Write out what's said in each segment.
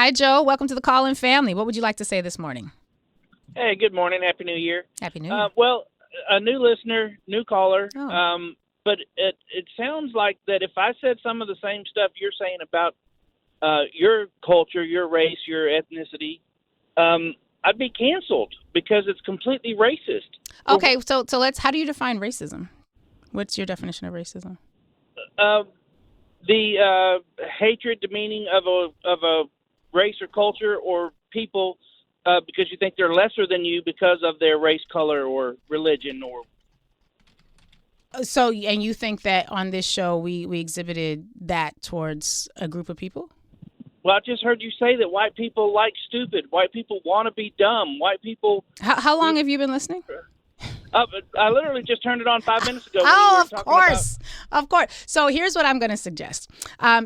Hi, Joe. Welcome to the Call-In family. What would you like to say this morning? Hey, good morning. Happy New Year. Happy New Year. Well, a new listener, new caller. Oh. But it sounds like that if I said some of the same stuff you're saying about your culture, your race, your ethnicity, I'd be canceled because it's completely racist. Okay, so how do you define racism? What's your definition of racism? The hatred, demeaning of a race or culture or people because you think they're lesser than you because of their race, color, or religion. Or So, and you think that on this show we exhibited that towards a group of people? Well, I just heard you say that white people like stupid. White people want to be dumb. White people. How long have you been listening? I literally just turned it on 5 minutes ago. Oh, of course. So here's what I'm going to suggest.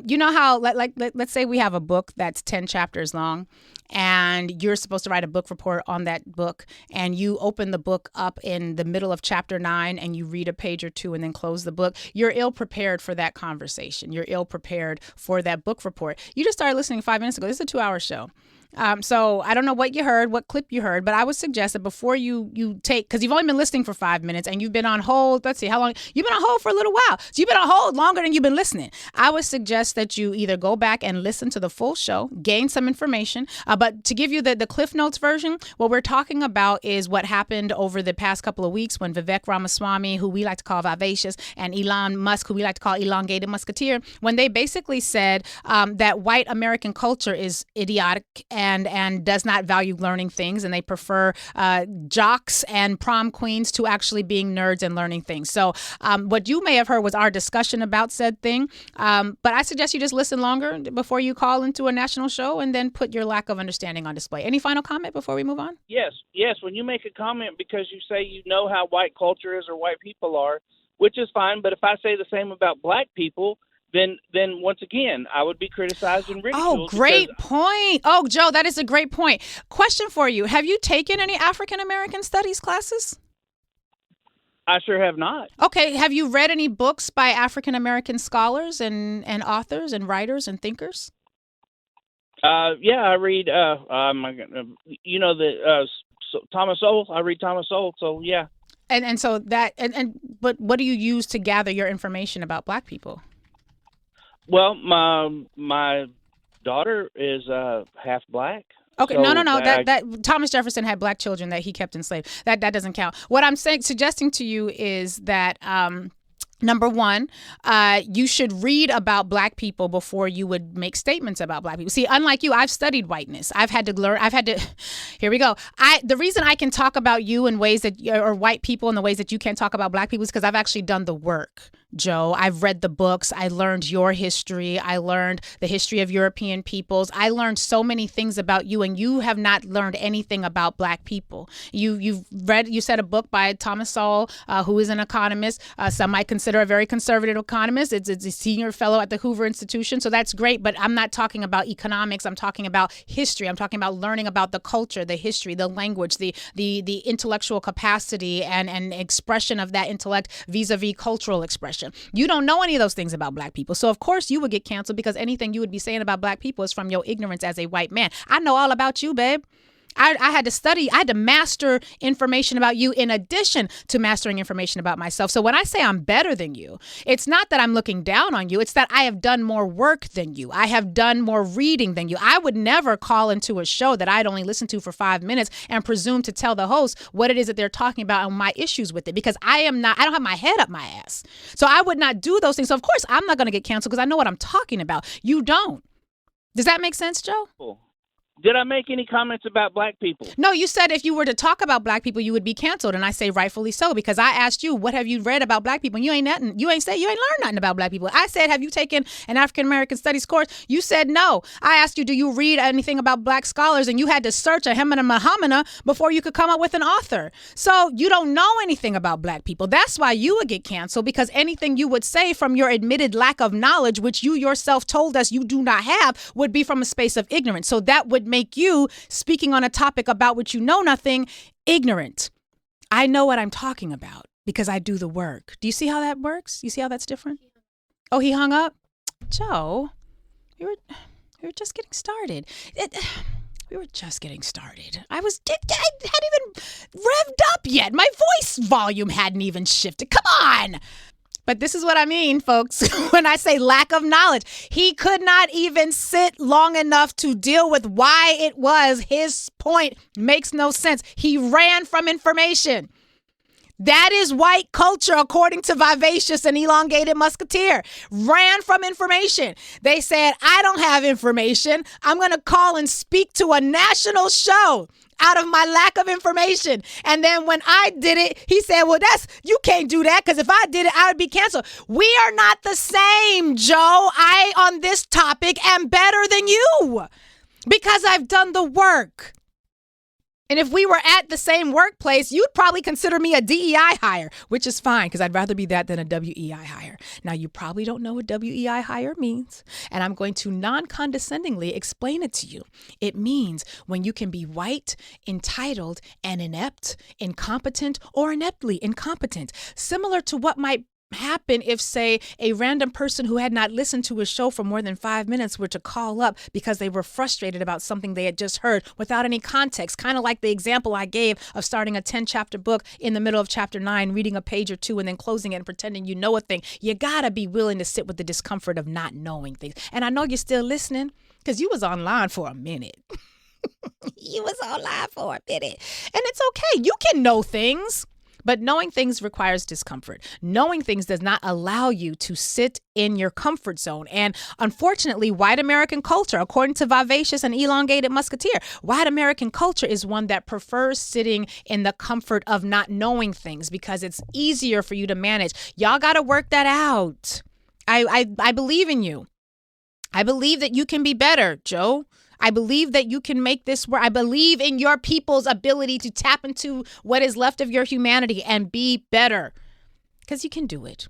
You know how, let's say we have a book that's 10 chapters long, and you're supposed to write a book report on that book, and you open the book up in the middle of chapter 9 and you read a page or two and then close the book. You're ill prepared for that conversation. You're ill prepared for that book report. You just started listening 5 minutes ago. This is a 2-hour show. So I don't know what you heard, what clip you heard, but I would suggest that before you take, because you've only been listening for 5 minutes and you've been on hold. Let's see, how long? You've been on hold for a little while. So you've been on hold longer than you've been listening. I would suggest that you either go back and listen to the full show, gain some information. But to give you the Cliff Notes version, what we're talking about is what happened over the past couple of weeks when Vivek Ramaswamy, who we like to call Vivacious, and Elon Musk, who we like to call Elongated Musketeer, when they basically said that white American culture is idiotic and does not value learning things, and they prefer jocks and prom queens to actually being nerds and learning things. So what you may have heard was our discussion about said thing, but I suggest you just listen longer before you call into a national show and then put your lack of understanding on display. Any final comment before we move on? Yes. When you make a comment because you say you know how white culture is or white people are, which is fine, but if I say the same about black people, then once again, I would be criticized and ridiculed. Oh, great point. Oh, Joe, that is a great point. Question for you. Have you taken any African-American studies classes? I sure have not. Okay. Have you read any books by African-American scholars and authors and writers and thinkers? Yeah, I read, Thomas Sowell. I read Thomas Sowell, so yeah. And so that, but what do you use to gather your information about black people? Well, my daughter is half black. Okay, so no. That Thomas Jefferson had black children that he kept enslaved. That doesn't count. What I'm suggesting to you is that number one, you should read about black people before you would make statements about black people. See, unlike you, I've studied whiteness. Here we go. The reason I can talk about you in ways that, or white people in the ways that you can't talk about black people is because I've actually done the work. Joe, I've read the books. I learned your history. I learned the history of European peoples. I learned so many things about you, and you have not learned anything about black people. You said a book by Thomas Sowell, who is an economist. Some might consider a very conservative economist. It's a senior fellow at the Hoover Institution, so that's great. But I'm not talking about economics. I'm talking about history. I'm talking about learning about the culture, the history, the language, the intellectual capacity and expression of that intellect vis-a-vis cultural expression. You don't know any of those things about black people. So, of course, you would get canceled because anything you would be saying about black people is from your ignorance as a white man. I know all about you, babe. I had to study. I had to master information about you in addition to mastering information about myself. So when I say I'm better than you, it's not that I'm looking down on you. It's that I have done more work than you. I have done more reading than you. I would never call into a show that I'd only listened to for 5 minutes and presume to tell the host what it is that they're talking about and my issues with it, because I don't have my head up my ass. So I would not do those things. So of course I'm not going to get canceled because I know what I'm talking about. You don't. Does that make sense, Joe? Cool. Did I make any comments about black people? No, you said if you were to talk about black people, you would be canceled. And I say rightfully so, because I asked you, what have you read about black people? And you ain't nothing. You ain't learned nothing about black people. I said, have you taken an African-American studies course? You said no. I asked you, do you read anything about black scholars? And you had to search a Hemina Mahamina before you could come up with an author. So you don't know anything about black people. That's why you would get canceled, because anything you would say from your admitted lack of knowledge, which you yourself told us you do not have, would be from a space of ignorance. So that would make you, speaking on a topic about which you know nothing, ignorant. I know what I'm talking about because I do the work. Do you see how that works? You see how that's different? Oh, he hung up? Joe, We were just getting started. We were just getting started. I hadn't even revved up yet. My voice volume hadn't even shifted. Come on. But this is what I mean, folks, when I say lack of knowledge. He could not even sit long enough to deal with why it was his point makes no sense. He ran from information. That is white culture, according to Vivacious and Elongated Musketeer. Ran from information. They said, I don't have information. I'm going to call and speak to a national show out of my lack of information. And then when I did it, he said, well, you can't do that, because if I did it, I would be canceled. We are not the same, Joe. I, on this topic, am better than you because I've done the work. And if we were at the same workplace, you'd probably consider me a DEI hire, which is fine because I'd rather be that than a WEI hire. Now, you probably don't know what WEI hire means, and I'm going to non-condescendingly explain it to you. It means when you can be white, entitled, and inept, incompetent, or ineptly incompetent, similar to what might happen if, say, a random person who had not listened to a show for more than 5 minutes were to call up because they were frustrated about something they had just heard without any context, kind of like the example I gave of starting a 10-chapter book in the middle of chapter 9, reading a page or two, and then closing it and pretending you know a thing. You gotta be willing to sit with the discomfort of not knowing things. And I know you're still listening because you was online for a minute. You was online for a minute. And it's okay. You can know things. But knowing things requires discomfort. Knowing things does not allow you to sit in your comfort zone. And unfortunately, white American culture, according to Vivacious and Elongated Musketeer, white American culture is one that prefers sitting in the comfort of not knowing things because it's easier for you to manage. Y'all got to work that out. I believe in you. I believe that you can be better, Joe. I believe that you can make this work. I believe in your people's ability to tap into what is left of your humanity and be better, because you can do it.